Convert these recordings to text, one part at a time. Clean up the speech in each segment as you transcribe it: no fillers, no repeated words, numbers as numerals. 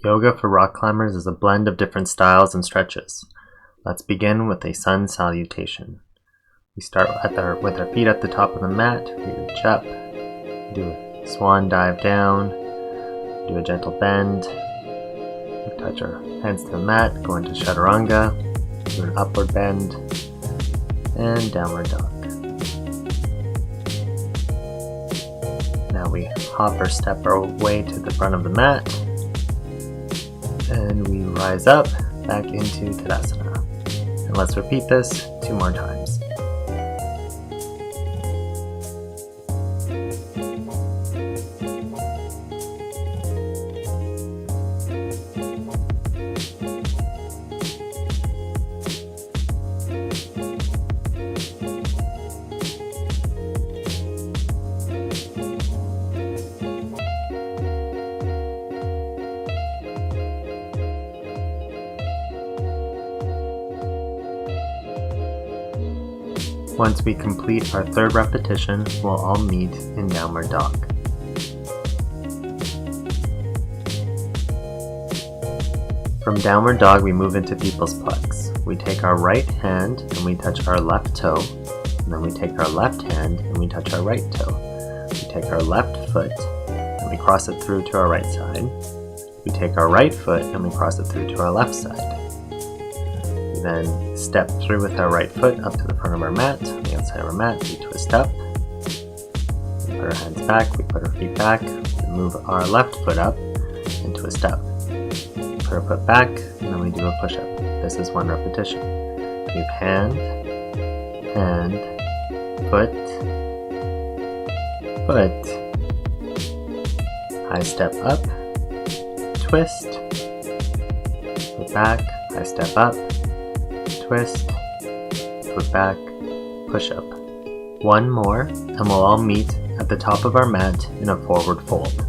Yoga for rock climbers is a blend of different styles and stretches. Let's begin with a sun salutation. We start with our feet at the top of the mat, we reach up, do a swan dive down, do a gentle bend, we touch our hands to the mat, go into chaturanga, do an upward bend, and downward dog. Now we hop or step our way to the front of the mat, and we rise up back into Tadasana. And let's repeat this 2 more times. Once we complete our 3rd repetition, we'll all meet in downward dog. From downward dog, we move into people's plex. We take our right hand and we touch our left toe, and then we take our left hand and we touch our right toe. We take our left foot and we cross it through to our right side. We take our right foot and we cross it through to our left side. We then step through with our right foot up to the front of our mat. On the outside of our mat, we twist up. We put our hands back, we put our feet back, we move our left foot up and twist up. Put our foot back, and then we do a push-up. This is 1 repetition. We have hand, foot, foot. High step up, twist, foot back, high step up, twist, foot back, push up. 1 more, and we'll all meet at the top of our mat in a forward fold.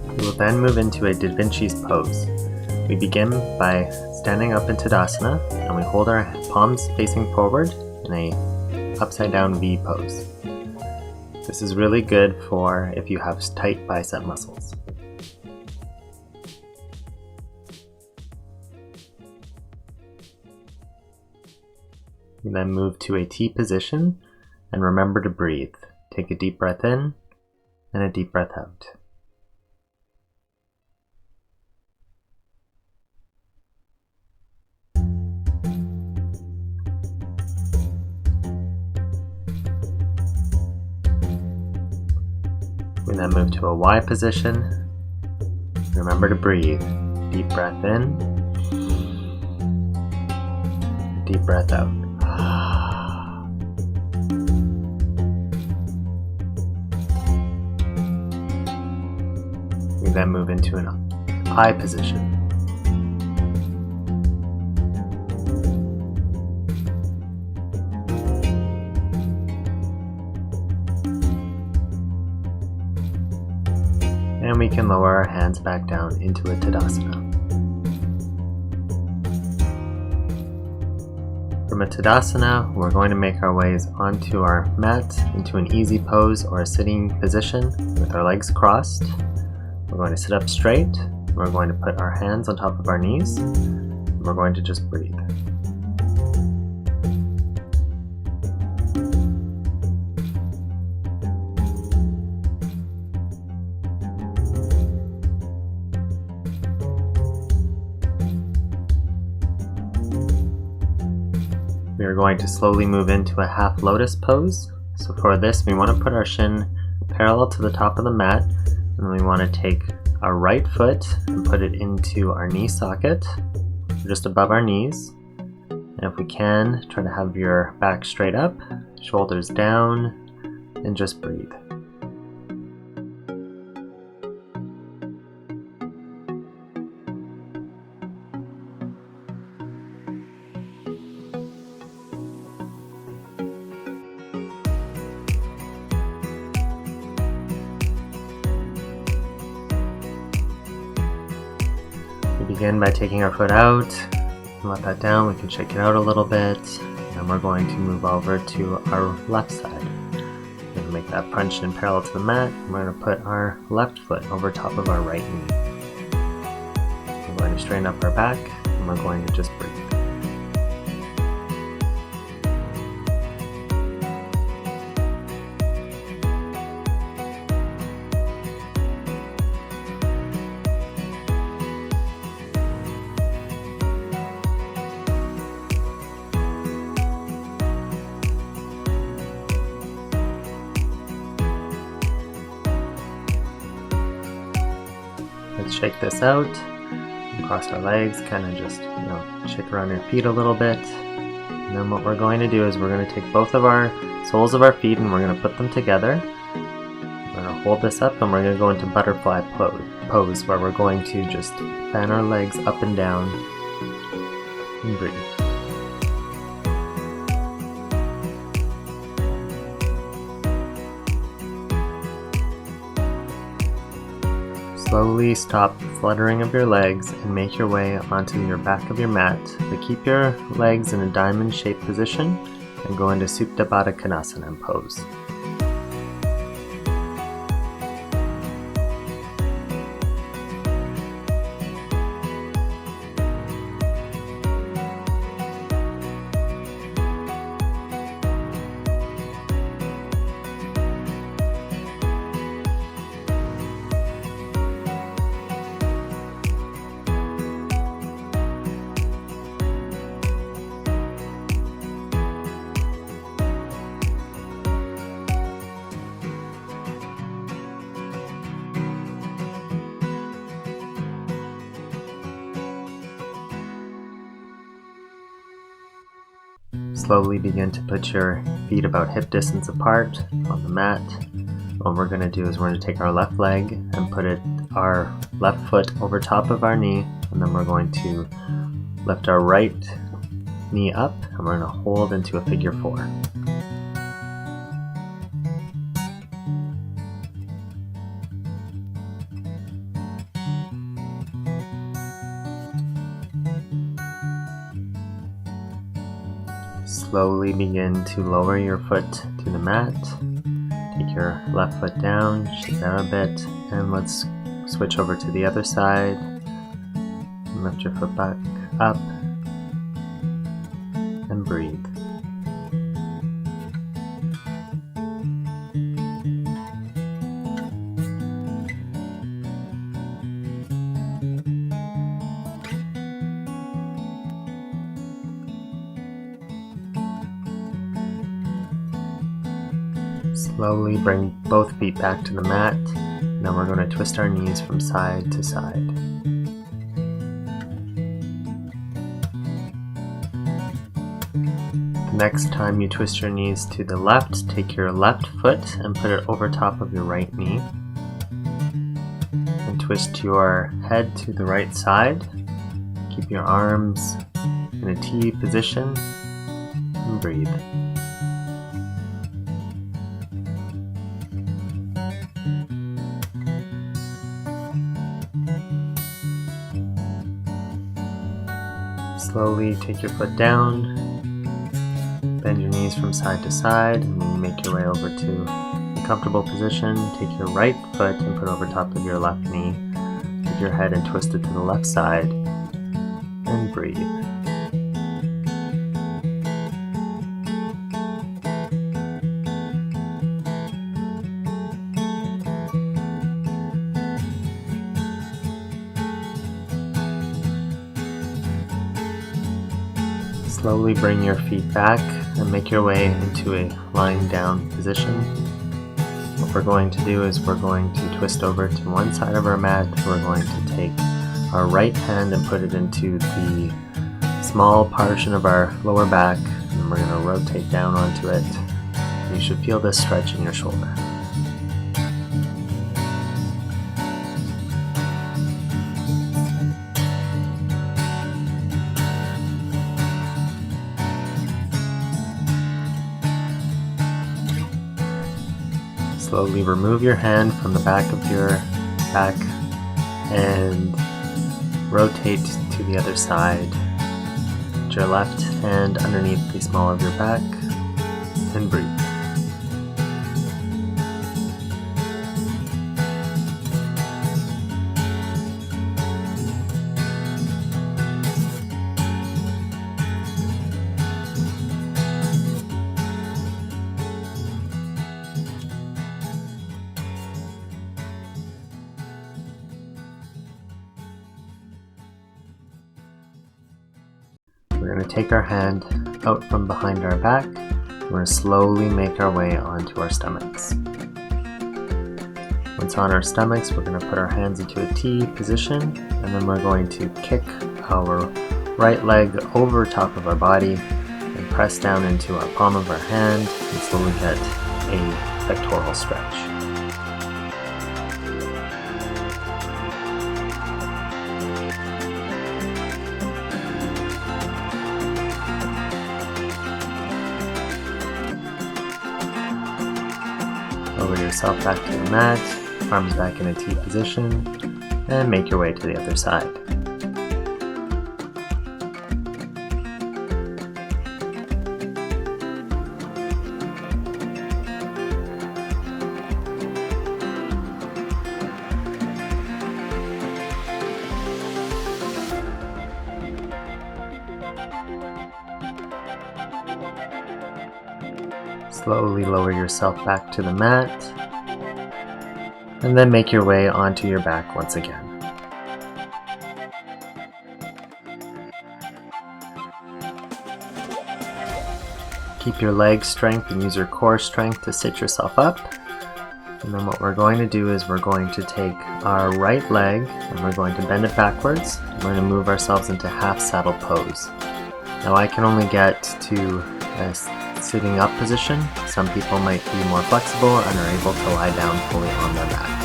We will then move into a Da Vinci's pose. We begin by standing up in Tadasana, and we hold our palms facing forward in a upside down V pose. This is really good for if you have tight bicep muscles. We then move to a T position, and remember to breathe. Take a deep breath in and a deep breath out. We then move to a Y position. Remember to breathe. Deep breath in, deep breath out. We then move into an I position. And we can lower our hands back down into a Tadasana. From a Tadasana, we're going to make our ways onto our mat into an easy pose or a sitting position with our legs crossed. We're going to sit up straight. We're going to put our hands on top of our knees. And we're going to just breathe. We are going to slowly move into a half lotus pose. So for this, we want to put our shin parallel to the top of the mat, and then we want to take our right foot and put it into our knee socket, just above our knees. And if we can, try to have your back straight up, shoulders down, and just breathe. begin by taking our foot out, and let that down. We can shake it out a little bit, and we're going to move over to our left side. We're going to make that punch in parallel to the mat, and we're going to put our left foot over top of our right knee. We're going to straighten up our back, and we're going to just breathe. Let's shake this out, and cross our legs, kind of just, shake around your feet a little bit. And then what we're going to do is we're going to take both of our soles of our feet and we're going to put them together. We're going to hold this up and we're going to go into butterfly pose, where we're going to just fan our legs up and down and breathe. Slowly stop the fluttering of your legs and make your way onto your back of your mat, but keep your legs in a diamond-shaped position and go into Supta Baddha Konasana pose. Slowly begin to put your feet about hip distance apart on the mat. What we're going to do is we're going to take our left leg and put our left foot over top of our knee, and then we're going to lift our right knee up and we're going to hold into a figure 4. Slowly begin to lower your foot to the mat. Take your left foot down, shake out a bit, and let's switch over to the other side. And lift your foot back up and breathe. Slowly bring both feet back to the mat. Now we're going to twist our knees from side to side. The next time you twist your knees to the left, take your left foot and put it over top of your right knee. And twist your head to the right side. Keep your arms in a T position and breathe. Slowly take your foot down, bend your knees from side to side, and then you make your way over to a comfortable position. Take your right foot and put it over top of your left knee. Take your head and twist it to the left side, and breathe. Slowly bring your feet back and make your way into a lying down position. What we're going to do is we're going to twist over to one side of our mat. We're going to take our right hand and put it into the small portion of our lower back, and we're going to rotate down onto it. You should feel this stretch in your shoulder. Slowly remove your hand from the back of your back and Rotate to the other side. Put your left hand underneath the small of your back and breathe. We're going to take our hand out from behind our back. We're going to slowly make our way onto our stomachs. Once on our stomachs, we're going to put our hands into a T position, and then we're going to kick our right leg over top of our body and press down into our palm of our hand and slowly get a pectoral stretch. Lower yourself back to the mat, arms back in a T position, and make your way to the other side. Slowly lower yourself back to the mat, and then make your way onto your back once again. Keep your leg strength and use your core strength to sit yourself up. And then what we're going to do is we're going to take our right leg and we're going to bend it backwards. We're going to move ourselves into half saddle pose. Now I can only get to a sitting up position. Some people might be more flexible and are able to lie down fully on their back.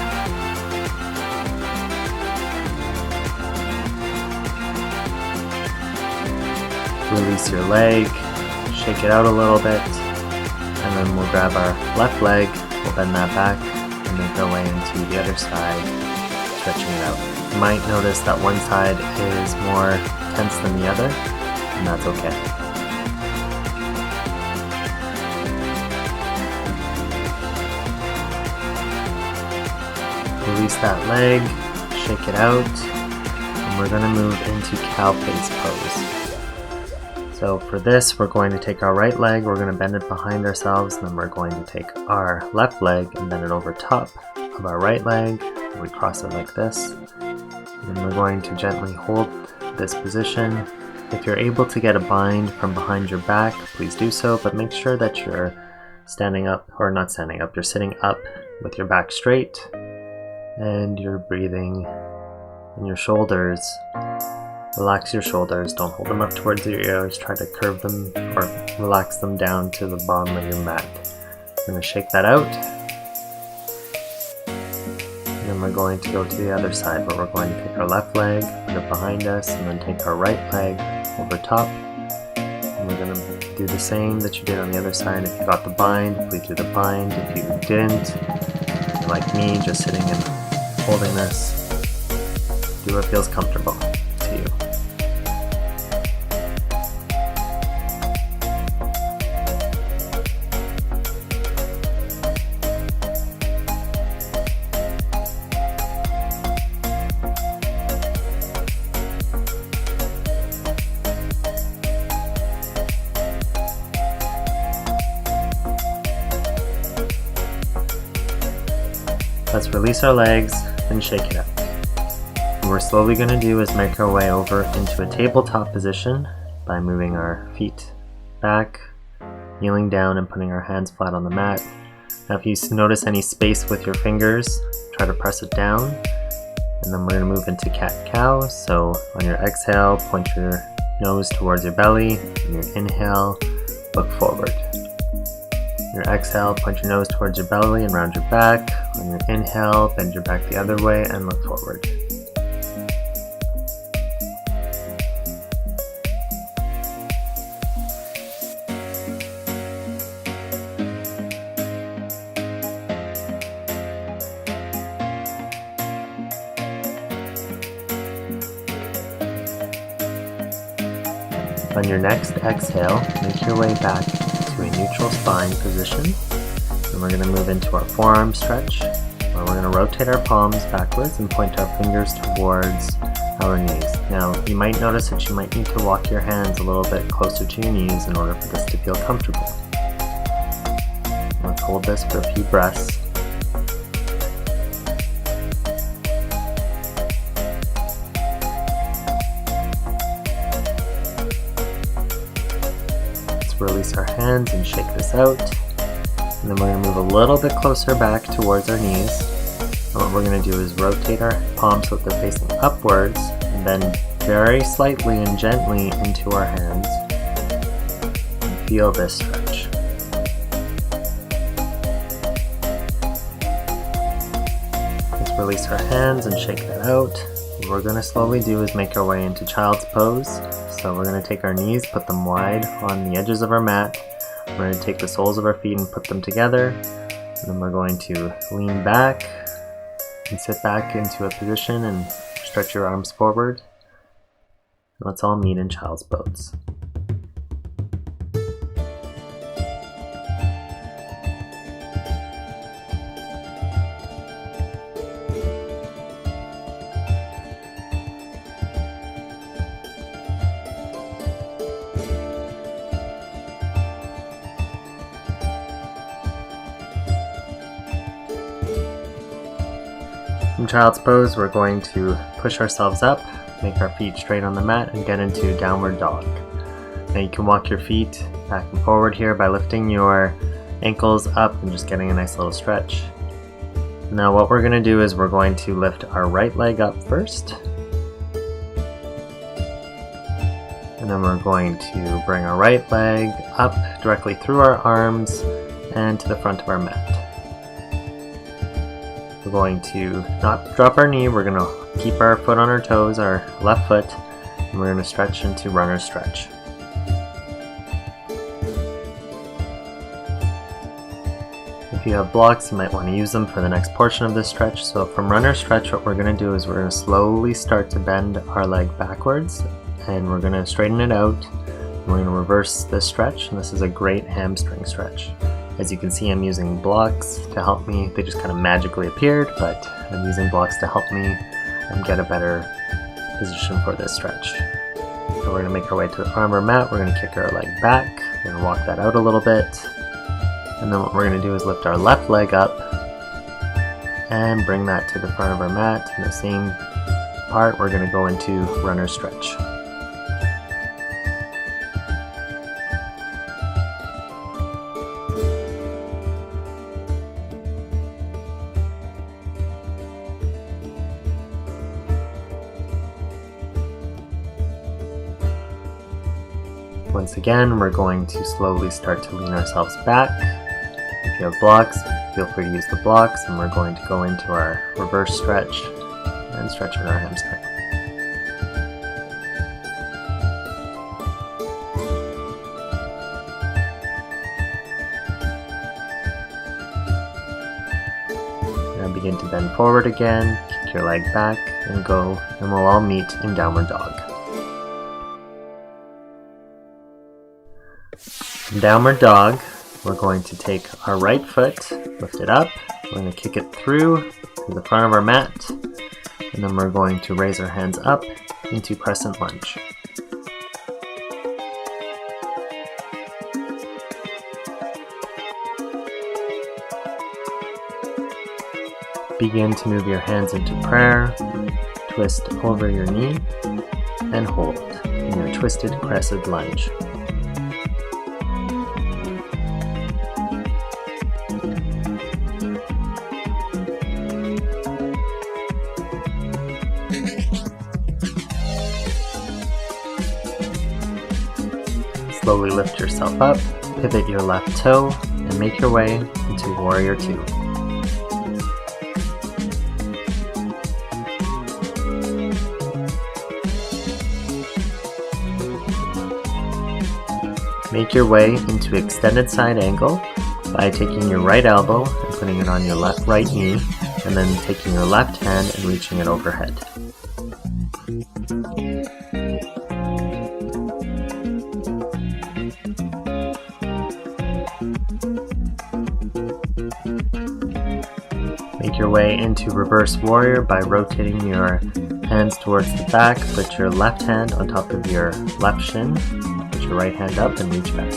Release your leg, shake it out a little bit, and then we'll grab our left leg, we'll bend that back and make our way into the other side, stretching it out. You might notice that one side is more tense than the other, and that's okay. Release that leg, shake it out, and we're going to move into cow face pose. So for this, we're going to take our right leg, we're going to bend it behind ourselves, and then we're going to take our left leg and bend it over top of our right leg. We cross it like this, and then we're going to gently hold this position. If you're able to get a bind from behind your back, please do so, but make sure that you're standing up, or not standing up, you're sitting up with your back straight. And you're breathing in your shoulders. Relax your shoulders, don't hold them up towards your ears, try to curve them or relax them down to the bottom of your mat. We're going to shake that out. And then we're going to go to the other side where we're going to take our left leg, put it behind us, and then take our right leg over top. And we're going to do the same that you did on the other side. If you got the bind, please do the bind. If you didn't, like me, just sitting and holding this, do what feels comfortable to you. Let's release our legs and shake it out. What we're slowly going to do is make our way over into a tabletop position by moving our feet back, kneeling down and putting our hands flat on the mat. Now if you notice any space with your fingers, try to press it down. And then we're going to move into cat-cow. So on your exhale, point your nose towards your belly. On your inhale, look forward. Your exhale, point your nose towards your belly and round your back. On your inhale, bend your back the other way and look forward. On your next exhale, make your way back to a neutral spine position. And we're going to move into our forearm stretch, where we're going to rotate our palms backwards and point our fingers towards our knees. Now, you might notice that you might need to walk your hands a little bit closer to your knees in order for this to feel comfortable. Let's hold this for a few breaths. Let's release our hands and shake this out. And then we're going to move a little bit closer back towards our knees. And what we're going to do is rotate our palms so that they're facing upwards, and then very slightly and gently into our hands. And feel this stretch. Let's release our hands and shake that out. What we're going to slowly do is make our way into child's pose. So we're going to take our knees, put them wide on the edges of our mat. We're going to take the soles of our feet and put them together. And then we're going to lean back and sit back into a position and stretch your arms forward. Let's all meet in child's pose. From child's pose, we're going to push ourselves up, make our feet straight on the mat, and get into downward dog. Now you can walk your feet back and forward here by lifting your ankles up and just getting a nice little stretch. Now what we're going to do is we're going to lift our right leg up first. And then we're going to bring our right leg up directly through our arms and to the front of our mat. We're going to not drop our knee, we're going to keep our foot on our toes, our left foot, and we're going to stretch into runner's stretch. If you have blocks, you might want to use them for the next portion of this stretch. So from runner's stretch, what we're going to do is we're going to slowly start to bend our leg backwards, and we're going to straighten it out. We're going to reverse this stretch, and this is a great hamstring stretch. As you can see, I'm using blocks to help me. They just kind of magically appeared, but I'm using blocks to help me get a better position for this stretch. So we're going to make our way to the front of our mat. We're going to kick our leg back. We're going to walk that out a little bit. And then what we're going to do is lift our left leg up and bring that to the front of our mat. In the same part, we're going to go into runner's stretch. Once again, we're going to slowly start to lean ourselves back. If you have blocks, feel free to use the blocks, and we're going to go into our reverse stretch and stretch out our hamstring. Now begin to bend forward again, kick your leg back, and go, and we'll all meet in downward dog. In downward dog, we're going to take our right foot, lift it up, we're going to kick it through to the front of our mat, and then we're going to raise our hands up into crescent lunge. Begin to move your hands into prayer, twist over your knee, and hold in your twisted crescent lunge. Slowly lift yourself up, pivot your left toe, and make your way into Warrior 2. Make your way into extended side angle by taking your right elbow and putting it on your right knee, and then taking your left hand and reaching it overhead. your way into reverse warrior by rotating your hands towards the back. Put your left hand on top of your left shin, put your right hand up and reach back.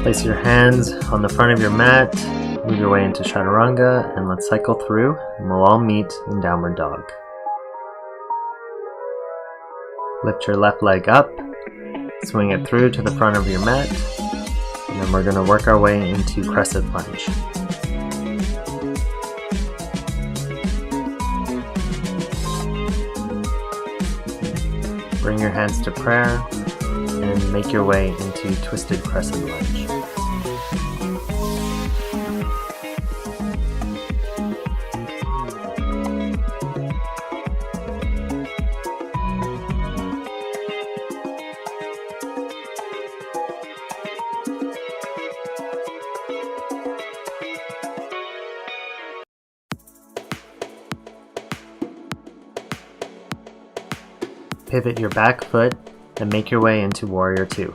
Place your hands on the front of your mat, move your way into Chaturanga, and let's cycle through, and we'll all meet in Downward Dog. Lift your left leg up, swing it through to the front of your mat, and then we're going to work our way into Crescent Lunge. Bring your hands to prayer, and make your way into Twisted Crescent Lunge. Pivot your back foot and make your way into Warrior 2.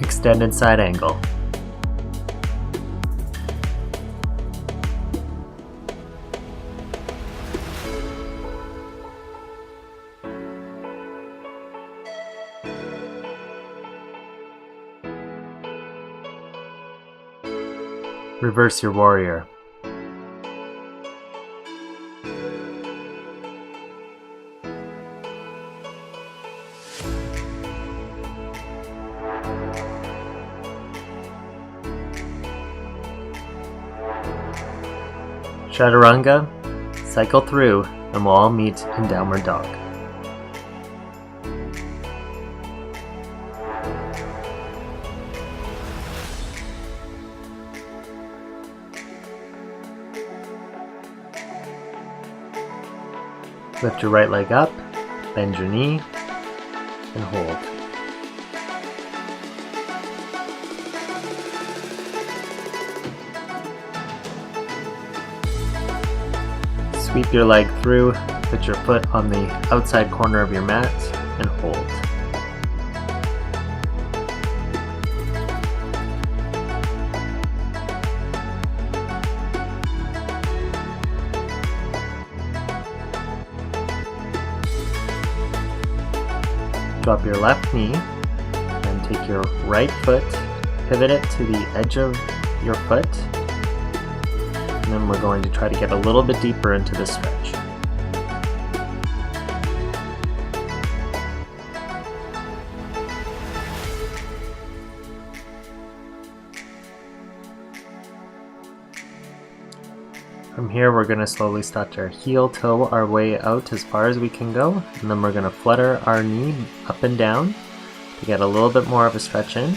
Extended side angle. Reverse your warrior. Chaturanga, cycle through, and we'll all meet in Downward Dog. Lift your right leg up, bend your knee, and hold. Sweep your leg through, put your foot on the outside corner of your mat, and hold. Drop your left knee and take your right foot, pivot it to the edge of your foot, and then we're going to try to get a little bit deeper into this stretch. From here, we're going to slowly start to heel toe our way out as far as we can go, and then we're going to flutter our knee up and down to get a little bit more of a stretch in.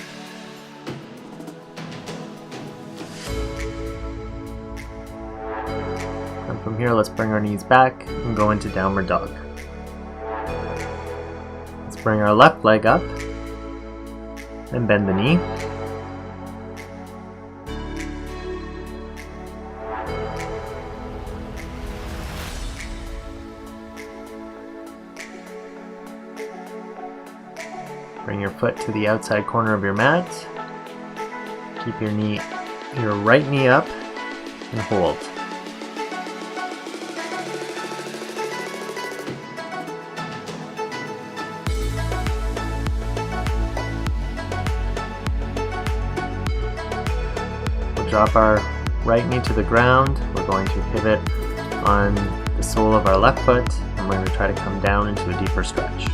And from here, let's bring our knees back and go into Downward Dog. Let's bring our left leg up and bend the knee. Bring your foot to the outside corner of your mat. Keep your right knee up and hold. We'll drop our right knee to the ground. We're going to pivot on the sole of our left foot, and we're going to try to come down into a deeper stretch.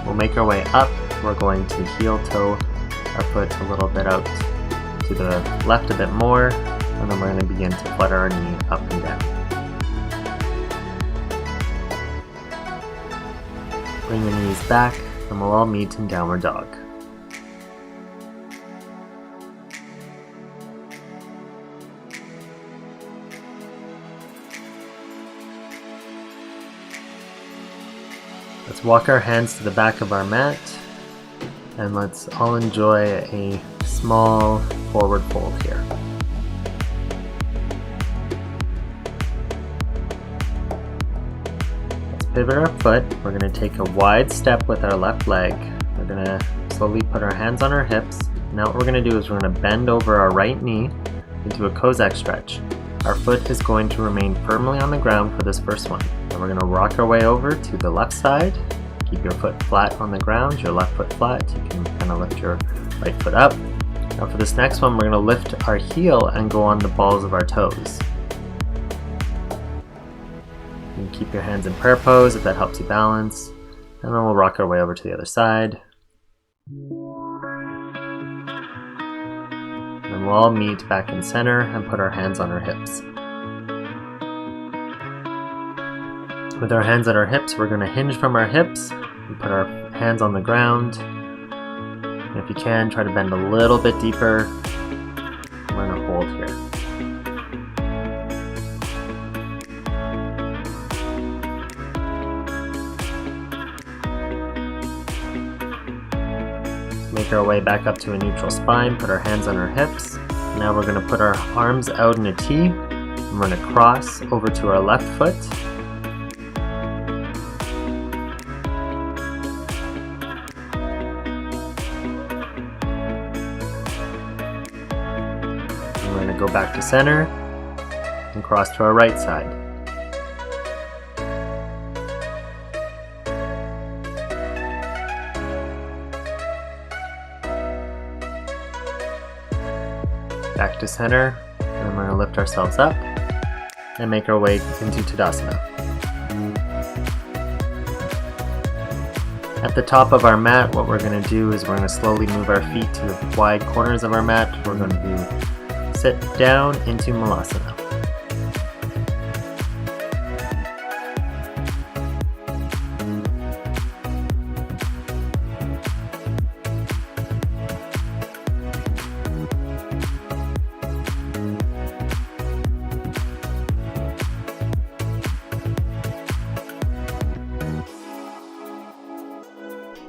We'll make our way up. We're going to heel toe our foot a little bit out to the left a bit more, and then we're going to begin to flutter our knee up and down. Bring the knees back, and we'll all meet in downward dog. Let's walk our hands to the back of our mat, and let's all enjoy a small forward fold here. Let's pivot our foot. We're going to take a wide step with our left leg. We're going to slowly put our hands on our hips. Now what we're going to do is we're going to bend over our right knee into a Cossack stretch. Our foot is going to remain firmly on the ground for this first one. Then we're going to rock our way over to the left side. Keep your foot flat on the ground, your left foot flat. You can kind of lift your right foot up. Now for this next one, we're going to lift our heel and go on the balls of our toes. You can keep your hands in prayer pose if that helps you balance. And then we'll rock our way over to the other side. And we'll all meet back in center and put our hands on our hips. With our hands at our hips, we're going to hinge from our hips and put our hands on the ground. And if you can, try to bend a little bit deeper. We're going to hold here. Make our way back up to a neutral spine, put our hands on our hips. Now we're going to put our arms out in a T, and we're going to cross over to our left foot. And we're going to go back to center and cross to our right side. Back to center, and we're going to lift ourselves up and make our way into Tadasana. At the top of our mat, what we're going to do is we're going to slowly move our feet to the wide corners of our mat. We're going to sit down into Malasana.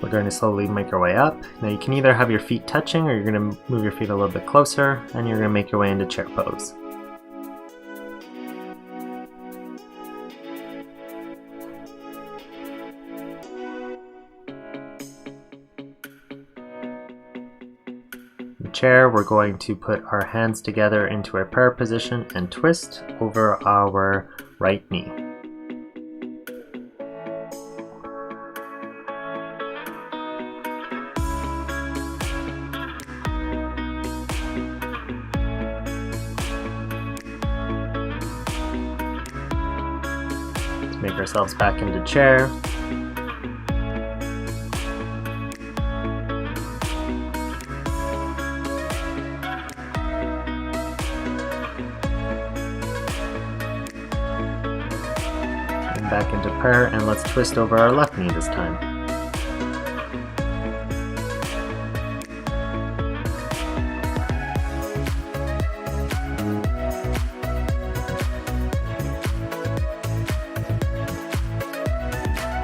We're going to slowly make our way up. Now you can either have your feet touching, or you're going to move your feet a little bit closer, and you're going to make your way into chair pose. In the chair, we're going to put our hands together into a prayer position and twist over our right knee. Make ourselves back into chair. And back into prayer, and let's twist over our left knee this time.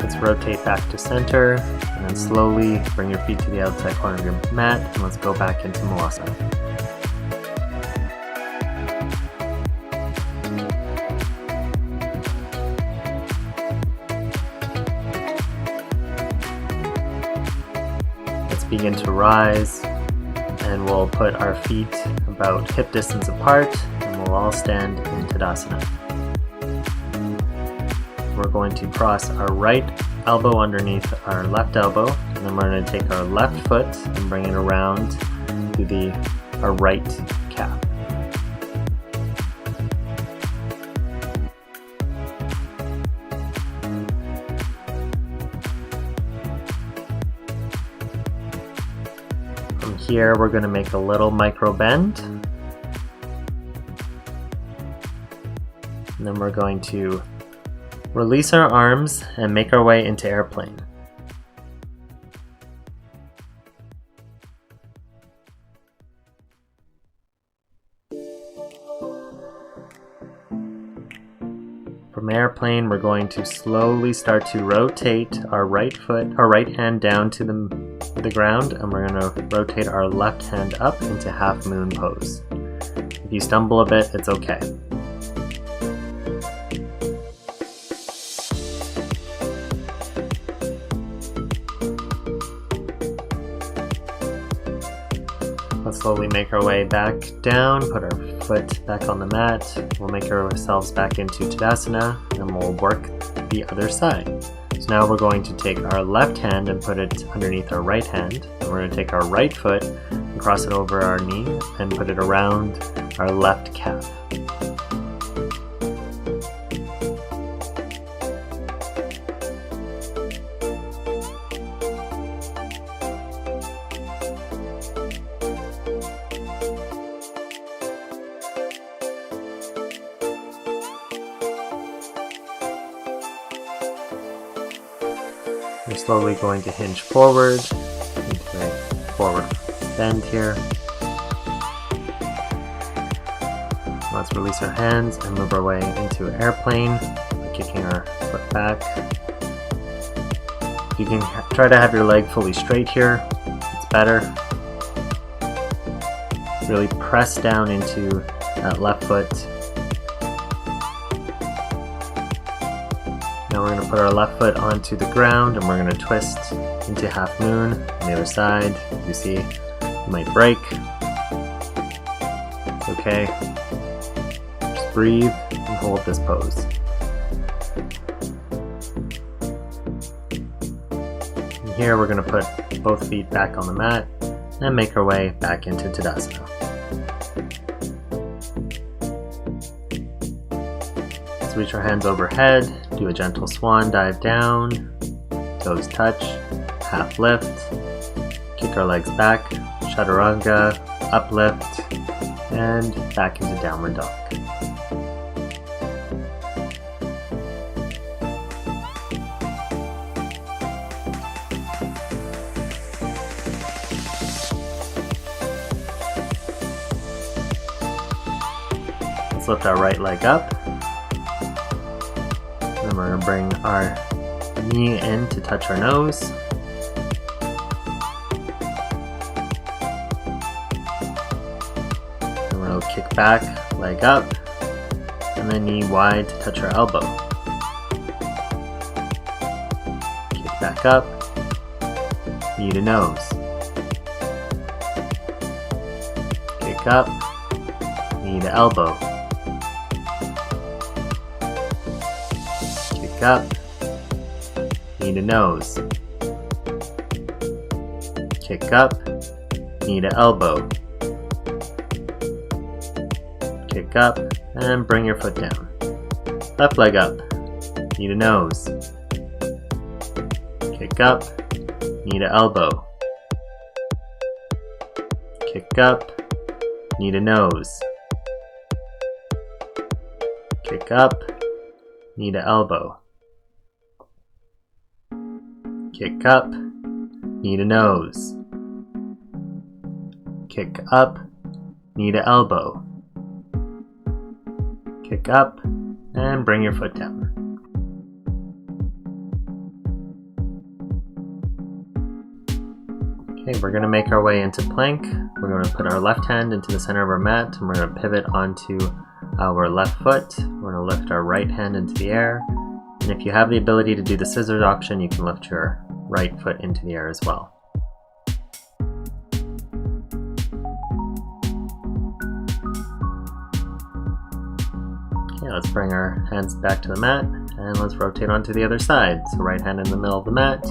Let's rotate back to center, and then slowly bring your feet to the outside corner of your mat, and let's go back into Malasana. Let's begin to rise, and we'll put our feet about hip distance apart, and we'll all stand in Tadasana. We're going to cross our right elbow underneath our left elbow, and then we're going to take our left foot and bring it around to our right calf. From here, we're going to make a little micro bend, and then we're going to release our arms and make our way into airplane. From airplane, we're going to slowly start to rotate our right hand down to the ground, and we're going to rotate our left hand up into half moon pose. If you stumble a bit, it's okay. Let's slowly make our way back down, put our foot back on the mat. We'll make ourselves back into Tadasana, and we'll work the other side. So now we're going to take our left hand and put it underneath our right hand. And we're going to take our right foot and cross it over our knee and put it around our left calf. We're slowly going to hinge forward into a forward bend here. Let's release our hands and move our way into airplane by kicking our foot back. You can try to have your leg fully straight here, it's better. Really press down into that left foot. Now we're going to put our left foot onto the ground and we're going to twist into half moon on the other side. You see, you might break. It's okay. Just breathe and hold this pose. And here we're going to put both feet back on the mat and make our way back into Tadasana. Reach our hands overhead, do a gentle swan dive down, toes touch, half lift, kick our legs back, chaturanga, uplift, and back into downward dog. Let's lift our right leg up. Then we're going to bring our knee in to touch our nose. Then we're going to kick back, leg up, and then knee wide to touch our elbow. Kick back up, knee to nose. Kick up, knee to elbow. Up, knee to nose, kick up, knee to elbow, kick up, and bring your foot down. Left leg up, knee to nose, kick up, knee to elbow, kick up, knee to nose, kick up, knee to elbow. Kick up, knee to nose. Kick up, knee to elbow. Kick up, and bring your foot down. Okay, we're going to make our way into plank. We're going to put our left hand into the center of our mat, and we're going to pivot onto our left foot. We're going to lift our right hand into the air. And if you have the ability to do the scissors option, you can lift your right foot into the air as well. Okay, let's bring our hands back to the mat and let's rotate onto the other side. So right hand in the middle of the mat,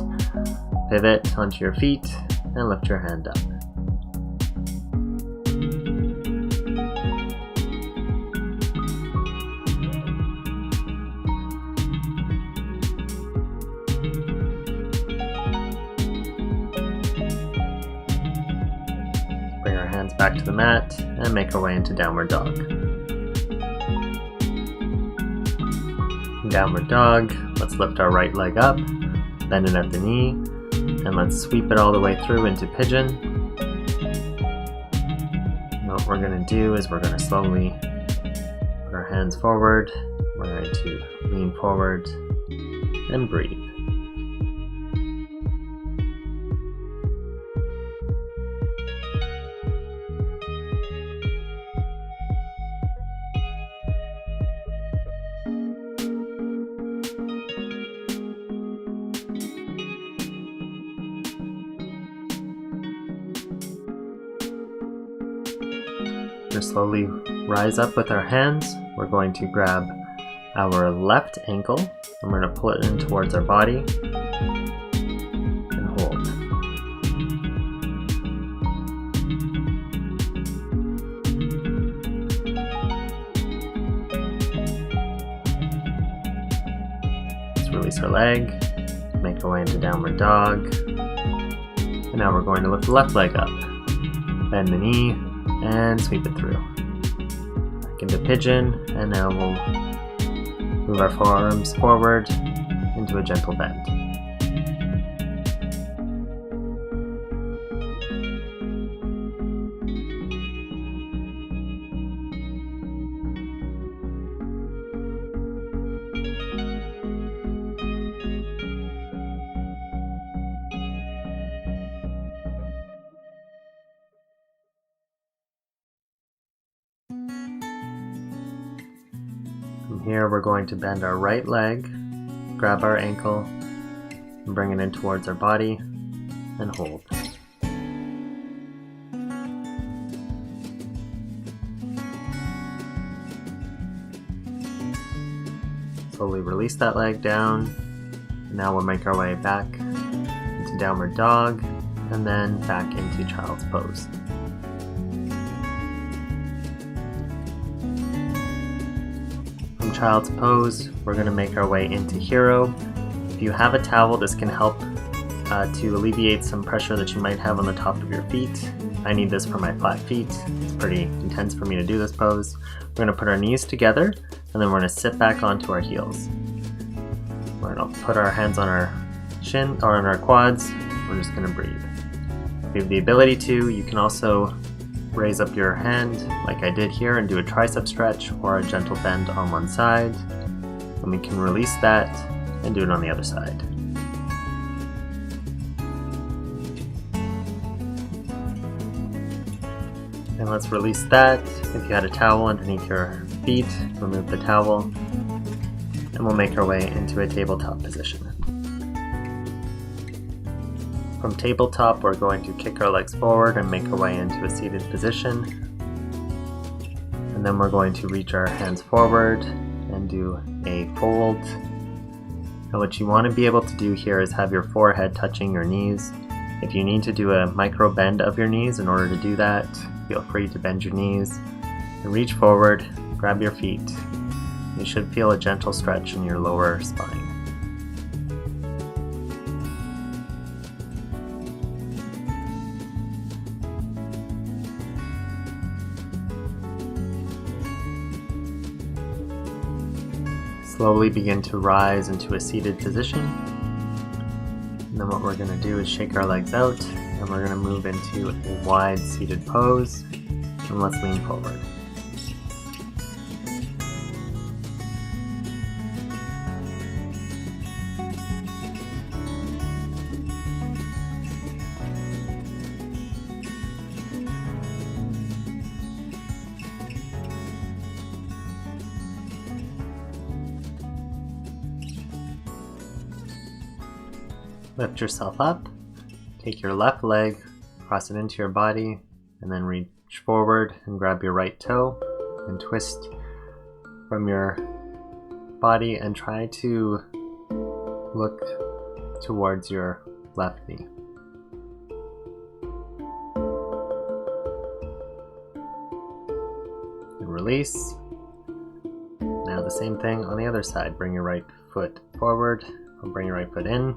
pivot onto your feet and lift your hand up. Bring our hands back to the mat and make our way into downward dog. In downward dog, let's lift our right leg up, bend it at the knee, and let's sweep it all the way through into pigeon. And what we're going to do is we're going to slowly put our hands forward, We're going to lean forward and breathe. To slowly rise up with our hands, we're going to grab our left ankle and we're going to pull it in towards our body and hold. Let's release our leg, make our way into downward dog, and now we're going to lift the left leg up, bend the knee, and sweep it through. Back into pigeon, and now we'll move our forearms forward into a gentle bend. From here, we're going to bend our right leg, grab our ankle, and bring it in towards our body, and hold. Slowly release that leg down, and now we'll make our way back into downward dog, and then back into child's pose. Child's pose, we're going to make our way into hero. If you have a towel, this can help to alleviate some pressure that you might have on the top of your feet. I need this for my flat feet. It's pretty intense for me to do this pose. We're going to put our knees together and then we're going to sit back onto our heels. We're going to put our hands on our shin or on our quads. We're just going to breathe. If you have the ability to, you can also raise up your hand like I did here and do a tricep stretch or a gentle bend on one side. And we can release that and do it on the other side. And let's release that. If you had a towel underneath your feet, remove the towel. And we'll make our way into a tabletop position. From tabletop, we're going to kick our legs forward and make our way into a seated position. And then we're going to reach our hands forward and do a fold. And what you want to be able to do here is have your forehead touching your knees. If you need to do a micro bend of your knees in order to do that, feel free to bend your knees and reach forward, grab your feet. You should feel a gentle stretch in your lower spine. Slowly begin to rise into a seated position. And then what we're going to do is shake our legs out and we're going to move into a wide seated pose. And let's lean forward. Lift yourself up, take your left leg, cross it into your body, and then reach forward and grab your right toe and twist from your body and try to look towards your left knee. And release. Now the same thing on the other side. Bring your right foot forward, or bring your right foot in.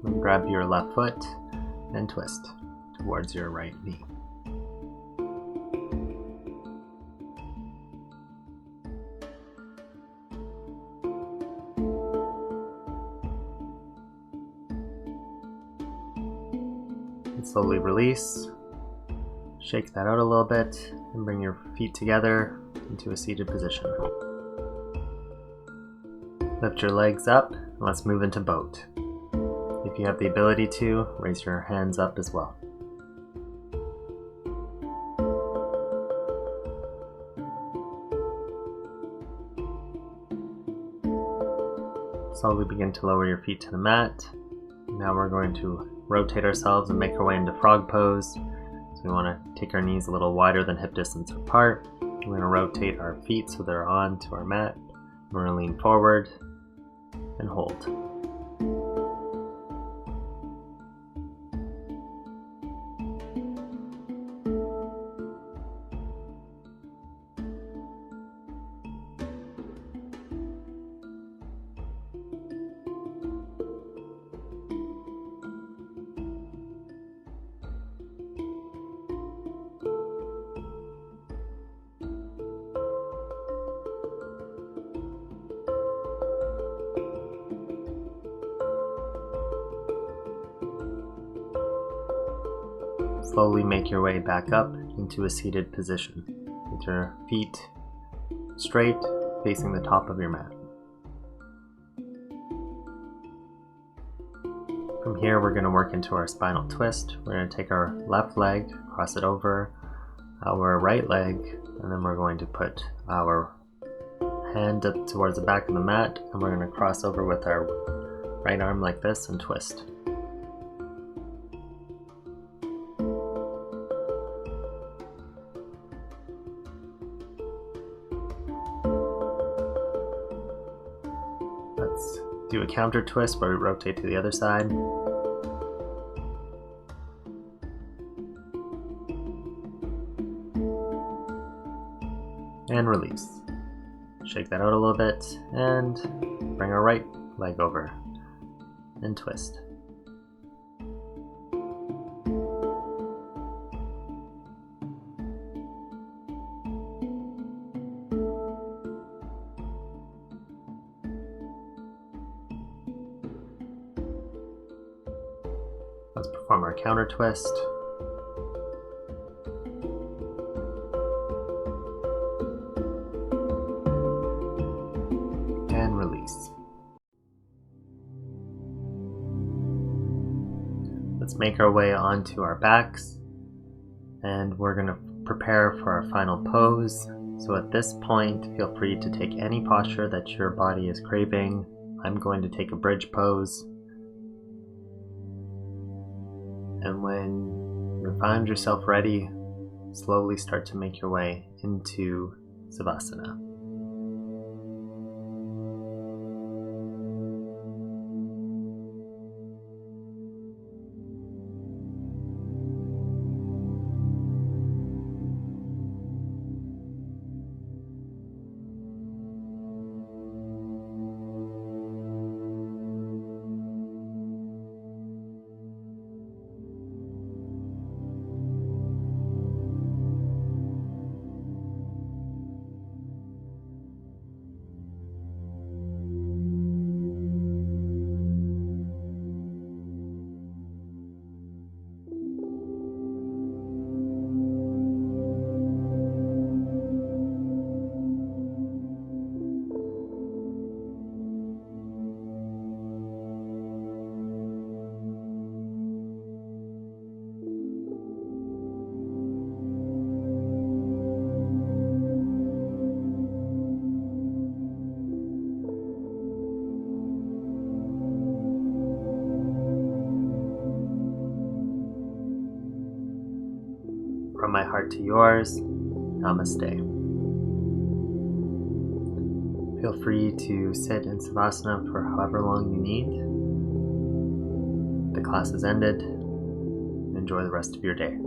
And grab your left foot and twist towards your right knee. And slowly release. Shake that out a little bit and bring your feet together into a seated position. Lift your legs up and let's move into boat. If you have the ability to, raise your hands up as well. Slowly begin to lower your feet to the mat. Now we're going to rotate ourselves and make our way into frog pose. So we want to take our knees a little wider than hip distance apart. We're going to rotate our feet so they're on to our mat. We're going to lean forward and hold. Slowly make your way back up into a seated position with your feet straight facing the top of your mat. From here we're going to work into our spinal twist. We're going to take our left leg, cross it over our right leg, and then we're going to put our hand up towards the back of the mat, and we're going to cross over with our right arm like this and twist. Let's do a counter twist where we rotate to the other side. And release. Shake that out a little bit and bring our right leg over and twist. Let's perform our counter twist. And release. Let's make our way onto our backs, and we're going to prepare for our final pose. So at this point, feel free to take any posture that your body is craving. I'm going to take a bridge pose. And when you find yourself ready, slowly start to make your way into Savasana. From my heart to yours, Namaste. Feel free to sit in Savasana for however long you need. The class is ended. Enjoy the rest of your day.